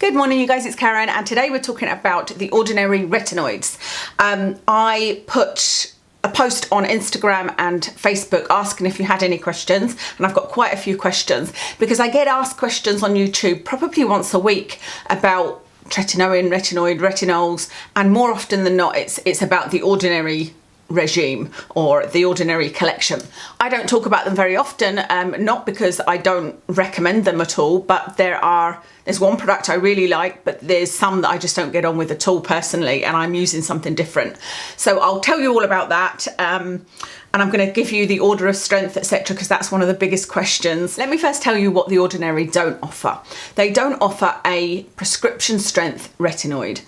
Good morning, you guys, it's Karen, and today we're talking about the Ordinary Retinoids. I put a post on Instagram and Facebook asking if you had any questions, and I've got quite a few questions because I get asked questions on YouTube probably once a week about tretinoin, retinoid, retinols, and more often than not it's about the Ordinary regime or the Ordinary collection. I don't talk about them very often, not because I don't recommend them at all, but there's one product I really like, but there's some that I just don't get on with at all personally, and I'm using something different. So I'll tell you all about that, and I'm going to give you the order of strength, etc., because that's one of the biggest questions. Let me first tell you what the Ordinary don't offer. They don't offer a prescription strength retinoid.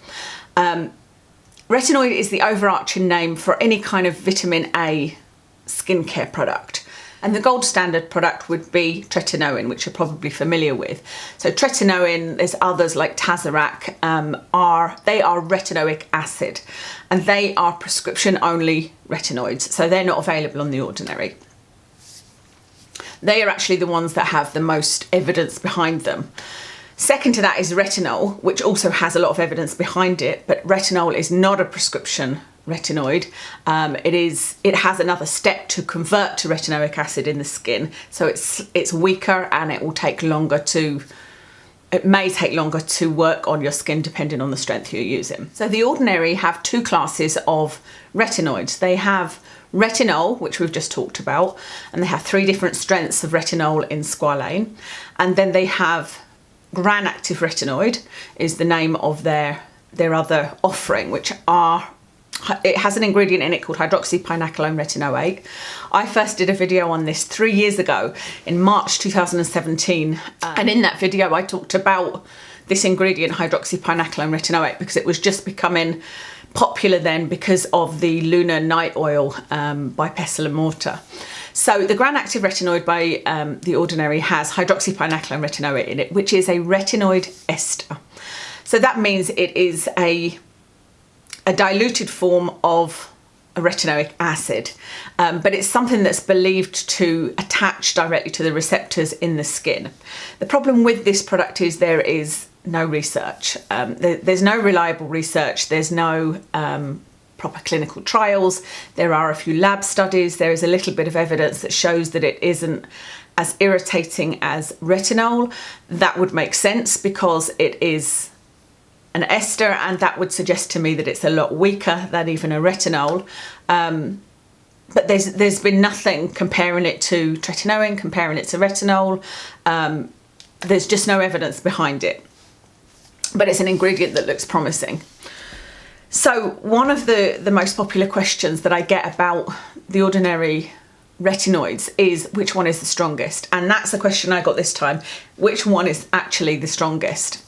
Retinoid is the overarching name for any kind of vitamin A skincare product. And the gold standard product would be tretinoin, which you're probably familiar with. So tretinoin, there's others like Tazorac, they are retinoic acid, and they are prescription only retinoids. So they're not available on the Ordinary. They are actually the ones that have the most evidence behind them. Second to that is retinol, which also has a lot of evidence behind it, but retinol is not a prescription retinoid. It has another step to convert to retinoic acid in the skin, so it's weaker, and it may take longer to work on your skin depending on the strength you're using. So the Ordinary have two classes of retinoids. They have retinol, which we've just talked about, and they have 3 different strengths of retinol in squalane, and then they have gram-active retinoid is the name of their other offering, it has an ingredient in it called hydroxypynacolone retinoate. I first did a video on this 3 years ago in March 2017, and in that video I talked about this ingredient hydroxypynacolone retinoate because it was just becoming popular then because of the lunar night oil by Pestle and Mortar. So the gram-active retinoid by the Ordinary has hydroxypynacolone retinoate in it, which is a retinoid ester. So that means it is a diluted form of a retinoic acid, but it's something that's believed to attach directly to the receptors in the skin. The problem with this product is there is no research. There's no reliable research. There's no proper clinical trials. There are a few lab studies. There is a little bit of evidence that shows that it isn't as irritating as retinol. That would make sense because it is an ester, and that would suggest to me that it's a lot weaker than even a retinol. But there's been nothing comparing it to tretinoin, comparing it to retinol. There's just no evidence behind it. But it's an ingredient that looks promising. So one of the most popular questions that I get about the Ordinary retinoids is which one is the strongest? And that's the question I got this time. Which one is actually the strongest?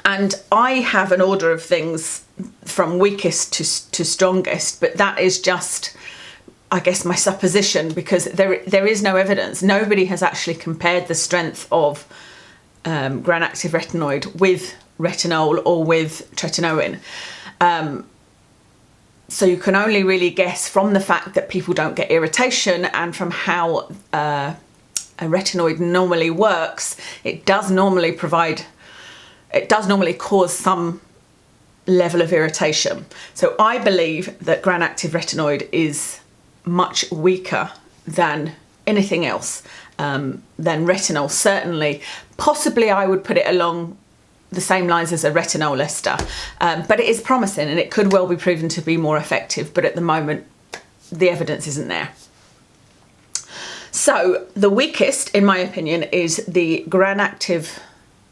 And I have an order of things from weakest to strongest, but that is just, I guess, my supposition because there is no evidence. Nobody has actually compared the strength of gram-active retinoid with retinol or with tretinoin. So you can only really guess from the fact that people don't get irritation and from how a retinoid normally works. It does normally cause some level of irritation. So I believe that gram-active retinoid is much weaker than anything else, than retinol, certainly. Possibly I would put it along the same lines as a retinol ester, but it is promising and it could well be proven to be more effective, but at the moment the evidence isn't there. So the weakest, in my opinion, is the gram-active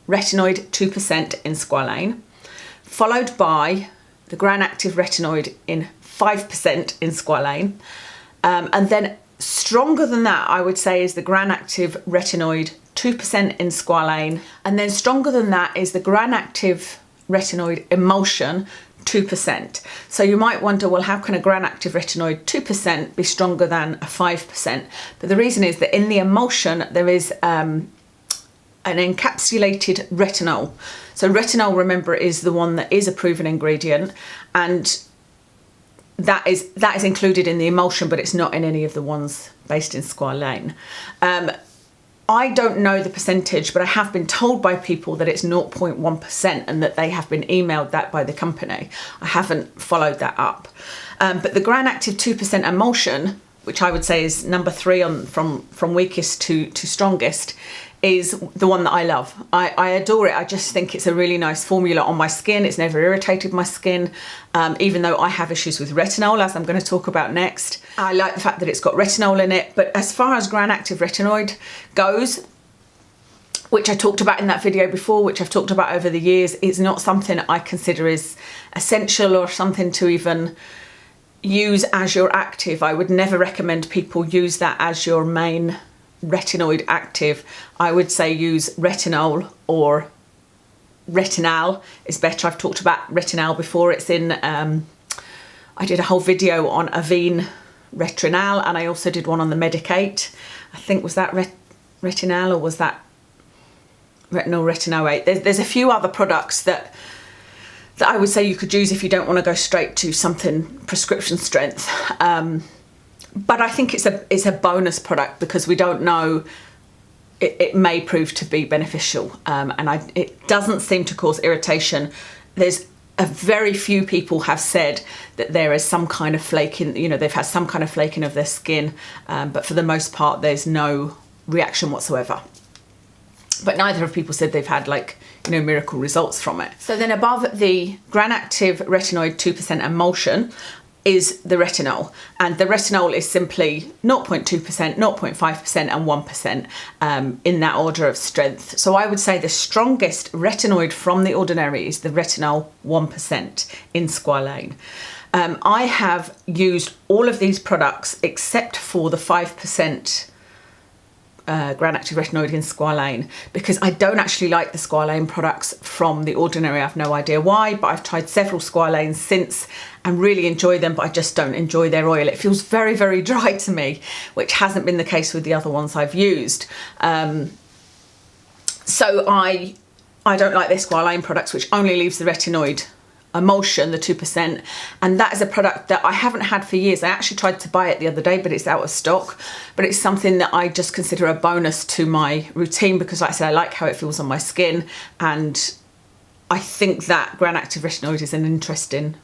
retinoid 2% in squalane, followed by the gram-active retinoid in 5% in squalane, and then stronger than that I would say is the gram-active retinoid 2% in squalane, and then stronger than that is the gram-active retinoid emulsion 2%. So you might wonder, well, how can a gram-active retinoid 2% be stronger than a 5%? But the reason is that in the emulsion there is an encapsulated retinol. So retinol, remember, is the one that is a proven ingredient, and that is included in the emulsion, but it's not in any of the ones based in squalane. I don't know the percentage, but I have been told by people that it's 0.1% and that they have been emailed that by the company. I haven't followed that up. But the Gran Active 2% Emulsion, which I would say is number 3 from weakest to strongest, is the one that I love. I adore it. I just think it's a really nice formula on my skin. It's never irritated my skin, even though I have issues with retinol, as I'm going to talk about next. I like the fact that it's got retinol in it, but as far as Gran Active Retinoid goes, which I talked about in that video before, which I've talked about over the years, is not something I consider is essential or something to even use as your active. I would never recommend people use that as your main retinoid active. I would say use retinol, or retinal is better. I've talked about retinal before. It's in, I did a whole video on Avene Retinol, and I also did one on the Medicate. I think, was that retinal or was that Retinol Retinoid? There's a few other products that I would say you could use if you don't want to go straight to something prescription strength. But I think it's a bonus product because we don't know, it may prove to be beneficial, and it doesn't seem to cause irritation. There's a very few people have said that there is some kind of flaking, they've had some kind of flaking of their skin, but for the most part there's no reaction whatsoever. But neither of people said they've had miracle results from it. So then above the Gran Active Retinoid 2% Emulsion is the retinol, and the retinol is simply 0.2%, 0.5% and 1%, in that order of strength. So I would say the strongest retinoid from the Ordinary is the Retinol 1% in squalane. I have used all of these products except for the 5% Gran Active Retinoid in squalane, because I don't actually like the squalane products from the Ordinary. I have no idea why, but I've tried several squalanes since and really enjoy them, but I just don't enjoy their oil. It feels very, very dry to me, which hasn't been the case with the other ones I've used. So I don't like their squalane products, which only leaves the retinoid Emulsion, the 2%, and that is a product that I haven't had for years. I actually tried to buy it the other day, but it's out of stock. But it's something that I just consider a bonus to my routine because, like I said, I like how it feels on my skin, and I think that Gran Active Retinoid is an interesting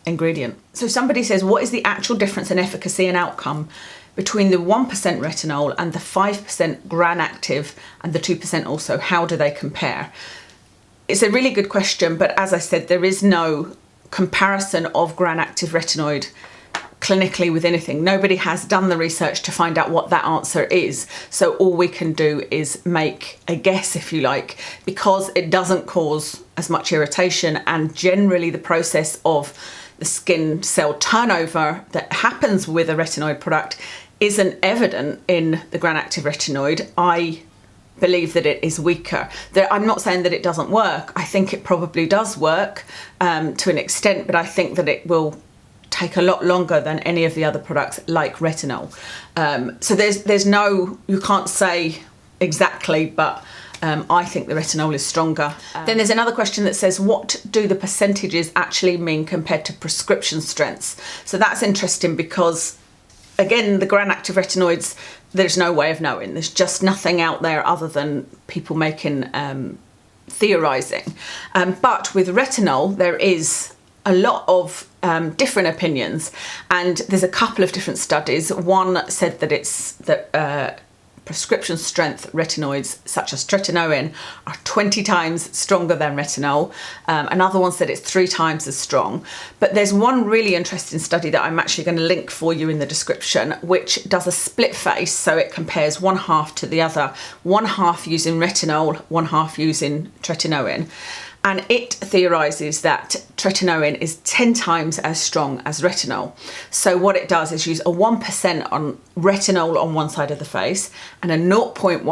ingredient. So somebody says, what is the actual difference in efficacy and outcome between the 1% retinol and the 5% Gran Active and the 2% also? How do they compare? It's a really good question, but as I said, there is no comparison of Gran Active Retinoid clinically with anything. Nobody has done the research to find out what that answer is. So all we can do is make a guess, if you like, because it doesn't cause as much irritation, and generally the process of the skin cell turnover that happens with a retinoid product isn't evident in the Gran Active Retinoid. I believe that it is weaker. I'm not saying that it doesn't work. I think it probably does work to an extent, but I think that it will take a lot longer than any of the other products like retinol. So there's no, you can't say exactly, but I think the retinol is stronger. Then there's another question that says, what do the percentages actually mean compared to prescription strengths? So that's interesting because, again, the Gran Active Retinoids, there's no way of knowing. There's just nothing out there other than people making theorizing. But with retinol, there is a lot of different opinions, and there's a couple of different studies. One said that it's that prescription strength retinoids such as tretinoin are 20 times stronger than retinol. Another one said it's 3 times as strong. But there's one really interesting study that I'm actually going to link for you in the description, which does a split face, so it compares one half to the other, one half using retinol, one half using tretinoin. And it theorizes that tretinoin is 10 times as strong as retinol. So what it does is use a 1% on retinol on one side of the face and a 0.1%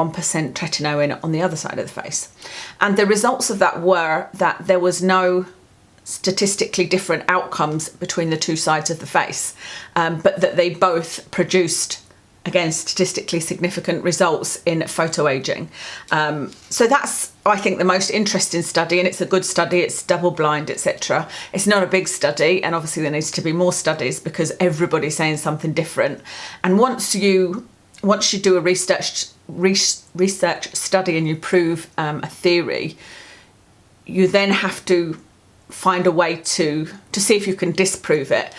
tretinoin on the other side of the face. And the results of that were that there was no statistically different outcomes between the two sides of the face, but that they both produced, again, statistically significant results in photoaging. So that's, I think, the most interesting study, and it's a good study. It's double blind, etc. It's not a big study, and obviously there needs to be more studies because everybody's saying something different. And once you once you do a research study and you prove a theory, you then have to find a way to see if you can disprove it.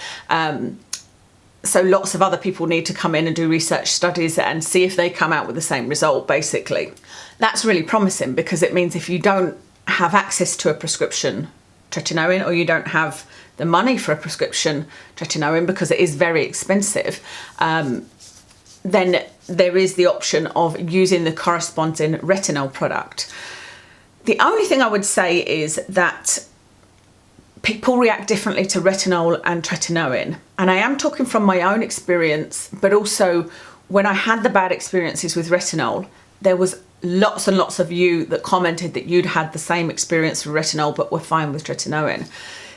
So lots of other people need to come in and do research studies and see if they come out with the same result, basically. That's really promising, because it means if you don't have access to a prescription tretinoin, or you don't have the money for a prescription tretinoin because it is very expensive, then there is the option of using the corresponding retinol product. The only thing I would say is that people react differently to retinol and tretinoin. And I am talking from my own experience, but also when I had the bad experiences with retinol, there was lots and lots of you that commented that you'd had the same experience with retinol but were fine with tretinoin.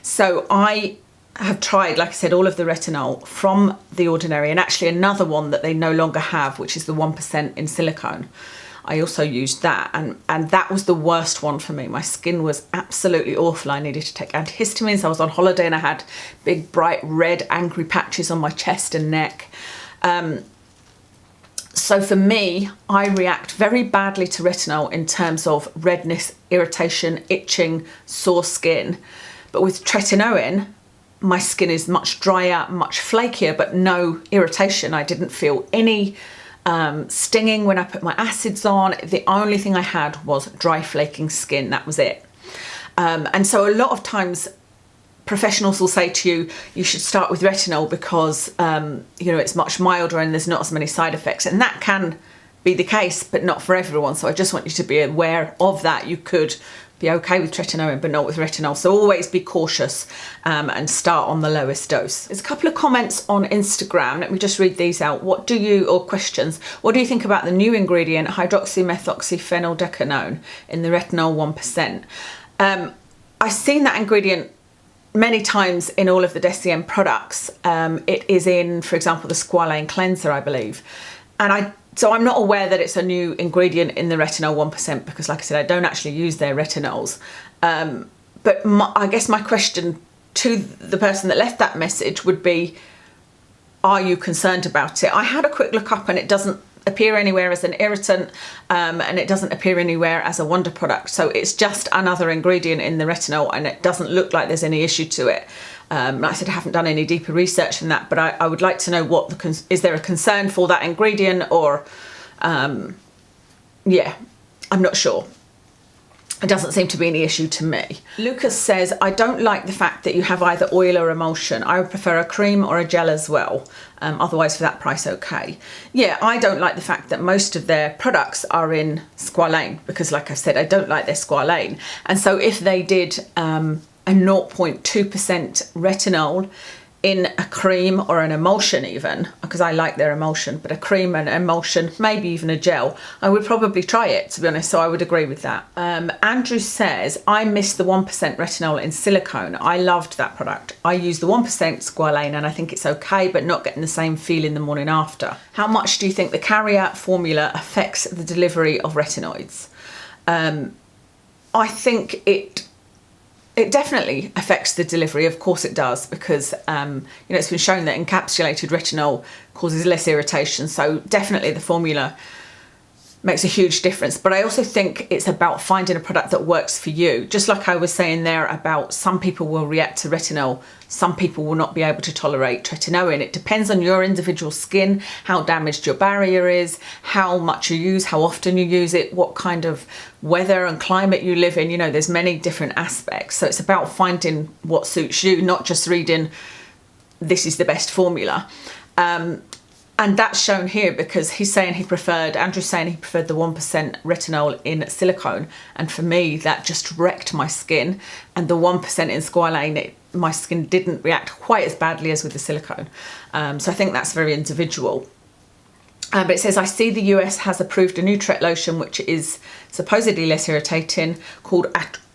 So I have tried, like I said, all of the retinol from The Ordinary, and actually another one that they no longer have, which is the 1% in silicone. I also used that, and that was the worst one for me. My skin was absolutely awful. I needed to take antihistamines. I was on holiday and I had big bright red angry patches on my chest and neck. So for me, I react very badly to retinol in terms of redness, irritation, itching, sore skin. But with tretinoin, my skin is much drier, much flakier, but no irritation. I didn't feel any stinging when I put my acids on. The only thing I had was dry flaking skin. That was it. And so a lot of times professionals will say to you, you should start with retinol because you know, it's much milder and there's not as many side effects, and that can be the case, but not for everyone. So I just want you to be aware of that. You could be okay with tretinoin but not with retinol, so always be cautious and start on the lowest dose. There's a couple of comments on Instagram. Let me just read these out. What do you think about the new ingredient hydroxymethoxyphenyldecanone in the retinol 1%? I've seen that ingredient many times in all of the Deciem products. It is in, for example, the Squalane cleanser, I believe, and so I'm not aware that it's a new ingredient in the retinol 1%, because like I said, I don't actually use their retinols. But I guess my question to the person that left that message would be, are you concerned about it? I had a quick look up and it doesn't appear anywhere as an irritant, and it doesn't appear anywhere as a wonder product. So it's just another ingredient in the retinol, and it doesn't look like there's any issue to it. Like I said, I haven't done any deeper research in that, but I would like to know is there a concern for that ingredient, or yeah, I'm not sure. It doesn't seem to be any issue to me. Lucas says, I don't like the fact that you have either oil or emulsion. I would prefer a cream or a gel as well. Otherwise, for that price, okay. Yeah, I don't like the fact that most of their products are in squalane, because like I said, I don't like their squalane. And so if they did a 0.2% retinol in a cream or an emulsion, even, because I like their emulsion, but a cream and emulsion, maybe even a gel, I would probably try it, to be honest. So I would agree with that. Andrew says, I miss the 1% retinol in silicone. I loved that product. I use the 1% squalane and I think it's okay, but not getting the same feel in the morning after. How much do you think the carrier formula affects the delivery of retinoids? I think it definitely affects the delivery. Of course it does, because you know, it's been shown that encapsulated retinol causes less irritation. So definitely the formula makes a huge difference. But I also think it's about finding a product that works for you. Just like I was saying there about some people will react to retinol, some people will not be able to tolerate tretinoin. It depends on your individual skin, how damaged your barrier is, how much you use, how often you use it, what kind of weather and climate you live in. You know, there's many different aspects. So it's about finding what suits you, not just reading, this is the best formula. And that's shown here because Andrew's saying he preferred the 1% retinol in silicone. And for me, that just wrecked my skin. And the 1% in squalane, my skin didn't react quite as badly as with the silicone. So I think that's very individual. But it says, I see the US has approved a new Tret lotion, which is supposedly less irritating, called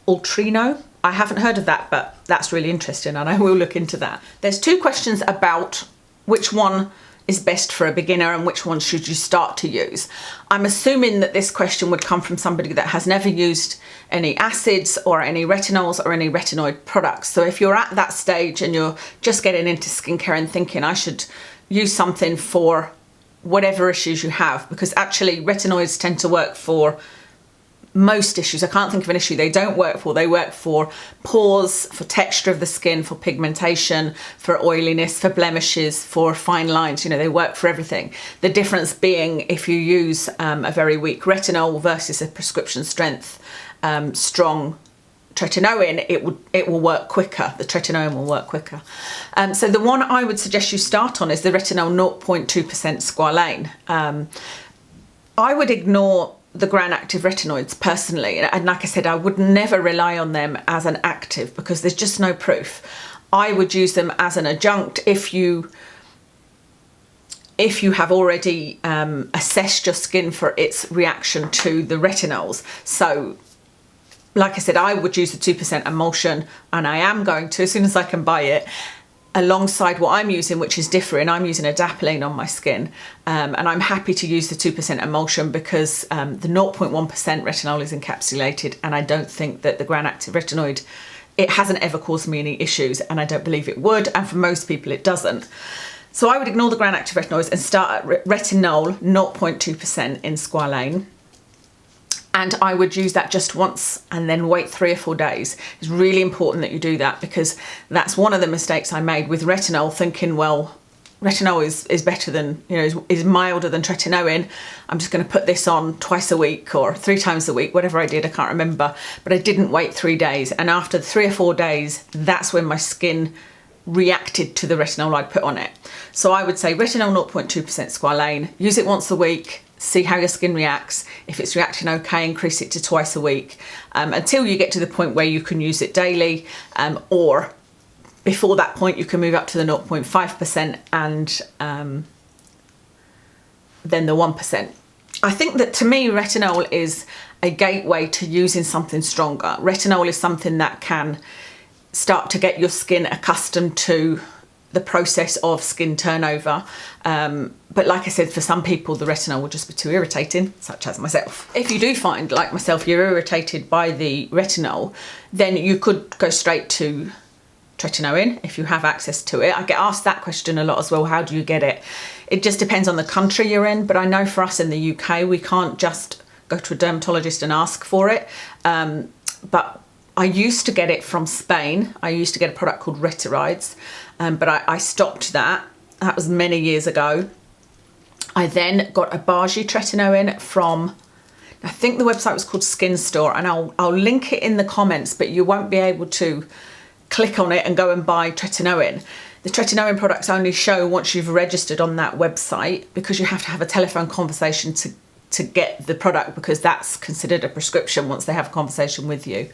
Ultrino. I haven't heard of that, but that's really interesting and I will look into that. There's two questions about which one is best for a beginner and which one should you start to use. I'm assuming that this question would come from somebody that has never used any acids or any retinols or any retinoid products. So if you're at that stage and you're just getting into skincare and thinking I should use something for whatever issues you have, because actually retinoids tend to work for most issues. I can't think of an issue they don't work for. They work for pores, for texture of the skin, for pigmentation, for oiliness, for blemishes, for fine lines. You know, they work for everything. The difference being if you use a very weak retinol versus a prescription strength strong tretinoin, it will work quicker. The tretinoin will work quicker. So the one I would suggest you start on is the Retinol 0.2% squalane. I would ignore the gram-active retinoids personally, and like I said, I would never rely on them as an active because there's just no proof. I would use them as an adjunct if you have already assessed your skin for its reaction to the retinols. So like I said, I would use the 2% emulsion, and I am going to, as soon as I can buy it, alongside what I'm using, which is different. I'm using adapalene on my skin, and I'm happy to use the 2% emulsion because the 0.1% retinol is encapsulated, and I don't think that the gram-active retinoid, it hasn't ever caused me any issues, and I don't believe it would, and for most people it doesn't. So I would ignore the gram-active retinoids and start at Retinol 0.2% in squalane. And I would use that just once and then wait 3 or 4 days. It's really important that you do that because that's one of the mistakes I made with retinol, thinking, well, retinol is better than, you know, is milder than tretinoin. I'm just going to put this on twice a week or 3 times a week, whatever I did, I can't remember. But I didn't wait 3 days. And after 3 or 4 days, that's when my skin reacted to the retinol I'd put on it. So I would say Retinol 0.2% squalane, use it once a week, see how your skin reacts. If it's reacting okay, increase it to twice a week until you get to the point where you can use it daily, or before that point you can move up to the 0.5% and then the 1%. I think that to me retinol is a gateway to using something stronger. Retinol is something that can start to get your skin accustomed to the process of skin turnover. But like I said, for some people, the retinol will just be too irritating, such as myself. If you do find, like myself, you're irritated by the retinol, then you could go straight to tretinoin if you have access to it. I get asked that question a lot as well. How do you get it? It just depends on the country you're in. But I know for us in the UK, we can't just go to a dermatologist and ask for it. But I used to get it from Spain. I used to get a product called Retinoids, but I stopped that. That was many years ago. I then got a Bargi tretinoin from, I think the website was called Skin Store, and I'll link it in the comments, but you won't be able to click on it and go and buy tretinoin. The tretinoin products only show once you've registered on that website, because you have to have a telephone conversation to get the product, because that's considered a prescription once they have a conversation with you.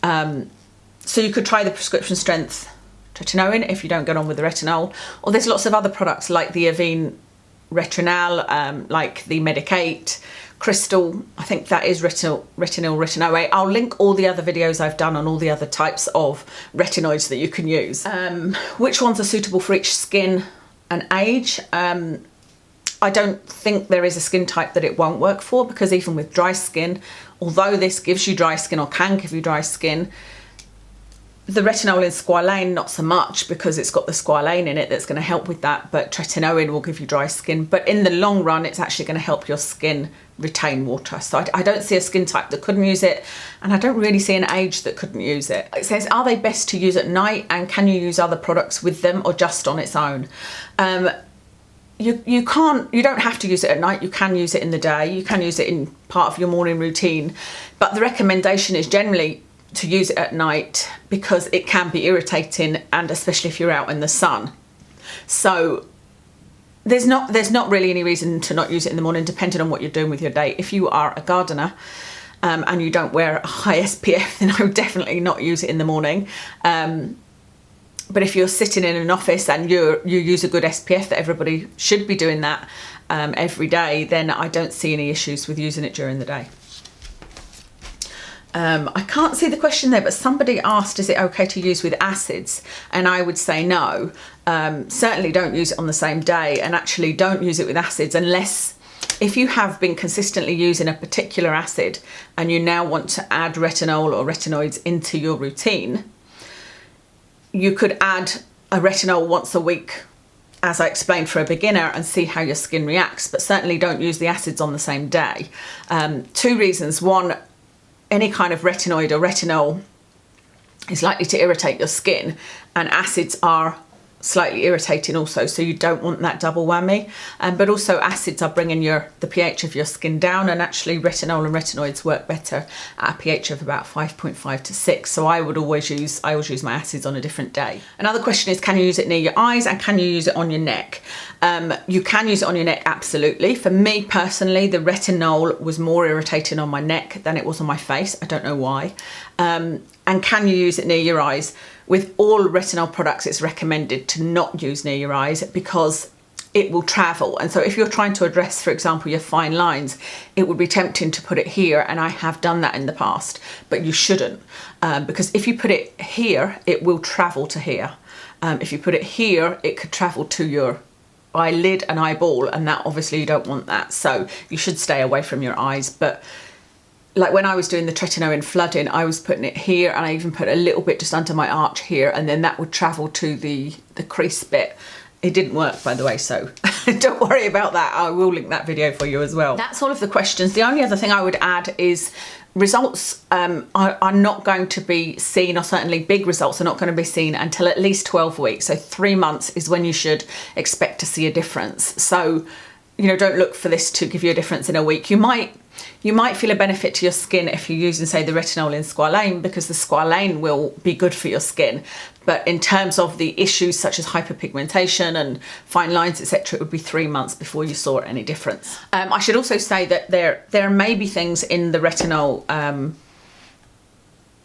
So you could try the prescription strength tretinoin if you don't get on with the retinol, or there's lots of other products like the Avene Retinoid, like the Medicate Crystal, I think that is Retinol Retinoid. I'll link all the other videos I've done on all the other types of retinoids that you can use. Which ones are suitable for each skin and age? I don't think there is a skin type that it won't work for, because even with dry skin, although this gives you dry skin or can give you dry skin, the retinol in squalane not so much, because it's got the squalane in it that's going to help with that, but tretinoin will give you dry skin. But in the long run, it's actually going to help your skin retain water. So I don't see a skin type that couldn't use it, and I don't really see an age that couldn't use it. It says, are they best to use at night, and can you use other products with them or just on its own? You don't have to use it at night. You can use it in the day. You can use it in part of your morning routine, but the recommendation is generally to use it at night, because it can be irritating, and especially if you're out in the sun. So there's not really any reason to not use it in the morning, depending on what you're doing with your day. If you are a gardener and you don't wear a high SPF, then I would definitely not use it in the morning. But if you're sitting in an office and you use a good SPF, that everybody should be doing that every day, then I don't see any issues with using it during the day. I can't see the question there, but somebody asked, is it okay to use with acids? And I would say no. Certainly don't use it on the same day, and actually don't use it with acids unless, if you have been consistently using a particular acid and you now want to add retinol or retinoids into your routine, you could add a retinol once a week as I explained, for a beginner and see how your skin reacts, but certainly don't use the acids on the same day. 2 reasons. One, any kind of retinoid or retinol is likely to irritate your skin, and acids are slightly irritating also, so you don't want that double whammy. But also acids are bringing the pH of your skin down, and actually retinol and retinoids work better at a pH of about 5.5 to 6. So I always use my acids on a different day. Another question is, can you use it near your eyes and can you use it on your neck? You can use it on your neck, absolutely. For me personally, the retinol was more irritating on my neck than it was on my face. I don't know why. And can you use it near your eyes? With all retinol products, it's recommended to not use near your eyes because it will travel. And so if you're trying to address, for example, your fine lines, it would be tempting to put it here. And I have done that in the past, but you shouldn't, because if you put it here, it will travel to here. If you put it here, it could travel to your eyelid and eyeball, and that obviously you don't want that. So you should stay away from your eyes. But like when I was doing the tretinoin flooding, I was putting it here, and I even put a little bit just under my arch here, and then that would travel to the crease bit. It didn't work, by the way, so don't worry about that. I will link that video for you as well. That's all of the questions. The only other thing I would add is results are not going to be seen, or certainly big results are not going to be seen until at least 12 weeks. So 3 months is when you should expect to see a difference. So, you know, don't look for this to give you a difference in a week. You might feel a benefit to your skin if you're using, say, the retinol in squalane, because the squalane will be good for your skin. But in terms of the issues such as hyperpigmentation and fine lines, etc., it would be 3 months before you saw any difference. I should also say that there may be things in the retinol,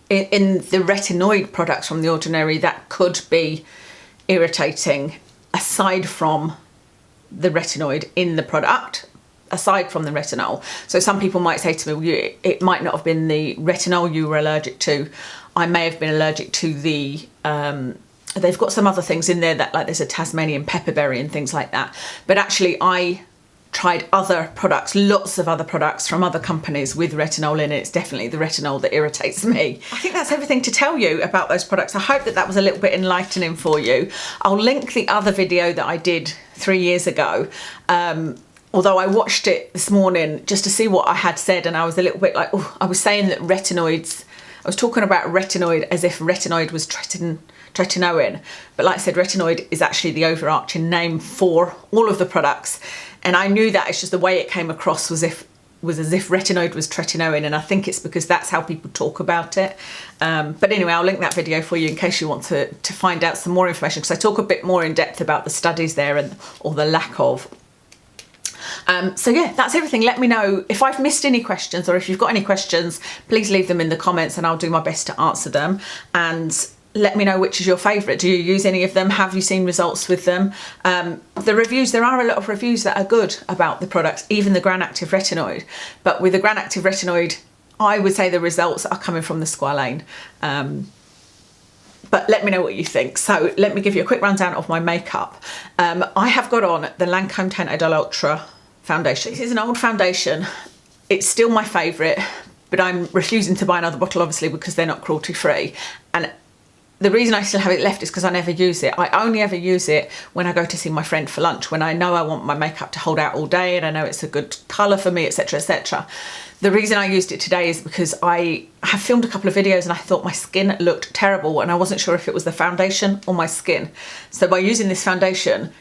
in the retinoid products from the Ordinary that could be irritating aside from the retinoid in the product, aside from the retinol. So some people might say to me, it might not have been the retinol you were allergic to. I may have been allergic to the, they've got some other things in there that, like, there's a Tasmanian pepperberry and things like that. But actually I tried other products, lots of other products from other companies with retinol in it. It's definitely the retinol that irritates me. I think that's everything to tell you about those products. I hope that that was a little bit enlightening for you. I'll link the other video that I did 3 years ago. Although I watched it this morning just to see what I had said, and I was a little bit like, oh, I was saying that retinoids, I was talking about retinoid as if retinoid was tretinoin, but like I said, retinoid is actually the overarching name for all of the products, and I knew that. It's just the way it came across was as if retinoid was tretinoin, and I think it's because that's how people talk about it. But anyway, I'll link that video for you in case you want to find out some more information, because I talk a bit more in depth about the studies there or the lack of. So yeah, that's everything. Let me know if I've missed any questions, or if you've got any questions, please leave them in the comments and I'll do my best to answer them. And let me know which is your favourite. Do you use any of them? Have you seen results with them? The reviews, there are a lot of reviews that are good about the products, even the Gran Active Retinoid. But with the Gran Active Retinoid, I would say the results are coming from the squalane. But let me know what you think. So let me give you a quick rundown of my makeup. I have got on the Lancome Teint Idole Ultra foundation. This is an old foundation. It's still my favourite, but I'm refusing to buy another bottle, obviously, because they're not cruelty free. And the reason I still have it left is because I never use it. I only ever use it when I go to see my friend for lunch, when I know I want my makeup to hold out all day and I know it's a good colour for me, etc, etc. The reason I used it today is because I have filmed a couple of videos and I thought my skin looked terrible and I wasn't sure if it was the foundation or my skin. So by using this foundation,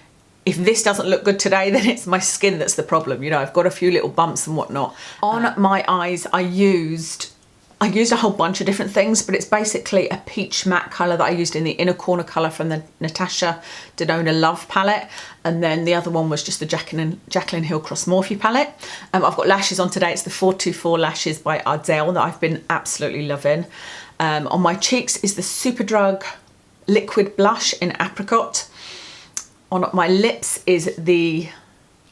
if this doesn't look good today, then it's my skin that's the problem. You know, I've got a few little bumps and whatnot. On my eyes, I used a whole bunch of different things, but it's basically a peach matte colour that I used in the inner corner colour from the Natasha Denona Love palette. And then the other one was just the Jaclyn Hill X Morphe palette. I've got lashes on today. It's the 424 lashes by Idole that I've been absolutely loving. On my cheeks is the Superdrug liquid blush in Apricot. On my lips is the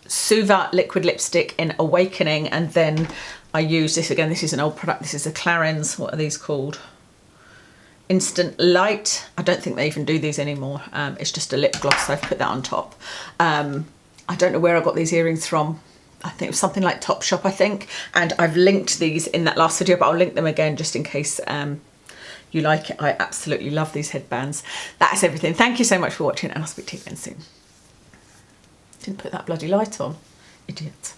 Suva liquid lipstick in Awakening, and then I use this again. This is an old product. This is a Clarins. What are these called? Instant Light. I don't think they even do these anymore. It's just a lip gloss. So I've put that on top. I don't know where I got these earrings from. I think it was something like Topshop, I think. And I've linked these in that last video, but I'll link them again just in case you like it. I absolutely love these headbands. That's everything. Thank you so much for watching, and I'll speak to you again soon. Didn't put that bloody light on. Idiot.